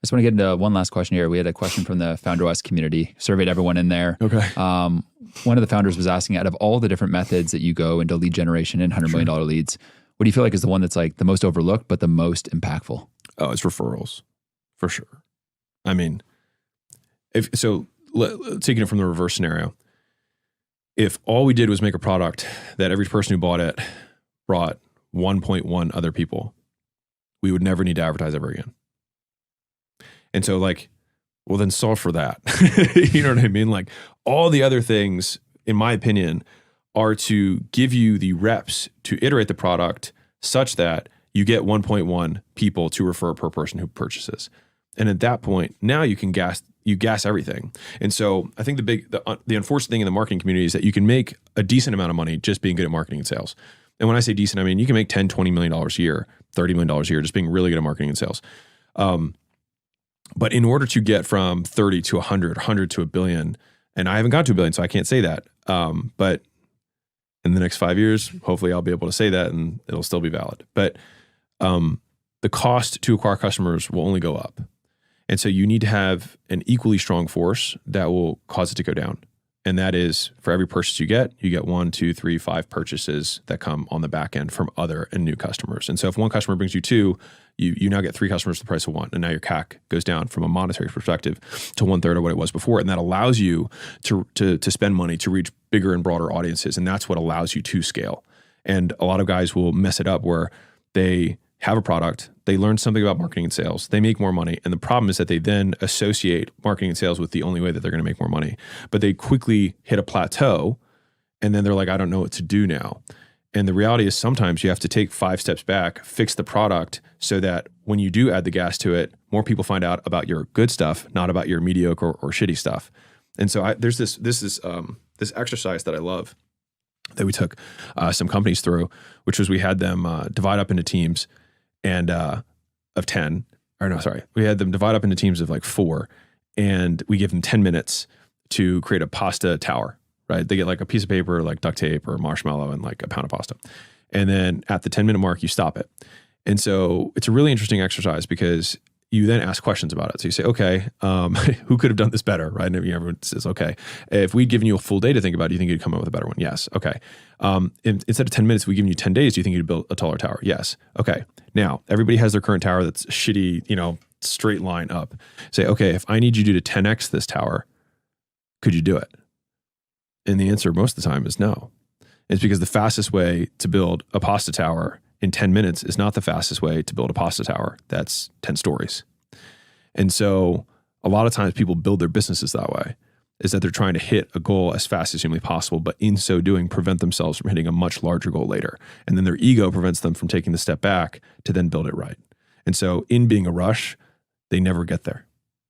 just want to get into one last question here. We had a question from the FounderWest community, surveyed everyone in there. Okay. One of the founders was asking, out of all the different methods that you go into lead generation and $100 million leads, what do you feel like is the one that's like the most overlooked, but the most impactful? Oh, it's referrals, for sure. I mean, taking it from the reverse scenario, if all we did was make a product that every person who bought it brought 1.1 other people, we would never need to advertise ever again. And so well, then solve for that. You know what I mean? Like all the other things, in my opinion, are to give you the reps to iterate the product such that you get 1.1 people to refer per person who purchases. And at that point, now you can gas everything. And so I think the unfortunate thing in the marketing community is that you can make a decent amount of money just being good at marketing and sales. And when I say decent, I mean, you can make $10, $20 million a year, $30 million a year, just being really good at marketing and sales. But in order to get from 30 to 100, 100 to $1 billion, and I haven't got to $1 billion, so I can't say that. But in the next 5 years, hopefully I'll be able to say that and it'll still be valid. But the cost to acquire customers will only go up. And so you need to have an equally strong force that will cause it to go down. And that is, for every purchase you get 1, 2, 3, 5 purchases that come on the back end from other and new customers. And so if one customer brings you 2, you now get 3 customers for the price of 1. And now your CAC goes down from a monetary perspective to 1/3 of what it was before. And that allows you to spend money to reach bigger and broader audiences. And that's what allows you to scale. And a lot of guys will mess it up where they have a product, they learn something about marketing and sales, they make more money. And the problem is that they then associate marketing and sales with the only way that they're going to make more money. But they quickly hit a plateau and then they're like, I don't know what to do now. And the reality is sometimes you have to take 5 steps back, fix the product so that when you do add the gas to it, more people find out about your good stuff, not about your mediocre or shitty stuff. And so there's this exercise that I love that we took some companies through, which was we had them divide up into teams and of 10, or no, sorry. We had them divide up into teams of 4, and we give them 10 minutes to create a pasta tower, right? They get a piece of paper, duct tape or marshmallow and a pound of pasta. And then at the 10-minute mark, you stop it. And so it's a really interesting exercise because you then ask questions about it. So you say, okay, who could have done this better, right? And everyone says, okay, if we'd given you a full day to think about it, do you think you'd come up with a better one? Yes. Okay. Instead of 10 minutes, we've given you 10 days. Do you think you'd build a taller tower? Yes. Okay. Now, everybody has their current tower that's shitty, straight line up. Say, okay, if I need you to 10x this tower, could you do it? And the answer most of the time is no. It's because the fastest way to build a pasta tower in 10 minutes is not the fastest way to build a pasta tower that's 10 stories. And so a lot of times people build their businesses that way, is that they're trying to hit a goal as fast as humanly possible, but in so doing, prevent themselves from hitting a much larger goal later. And then their ego prevents them from taking the step back to then build it right. And so in being a rush, they never get there.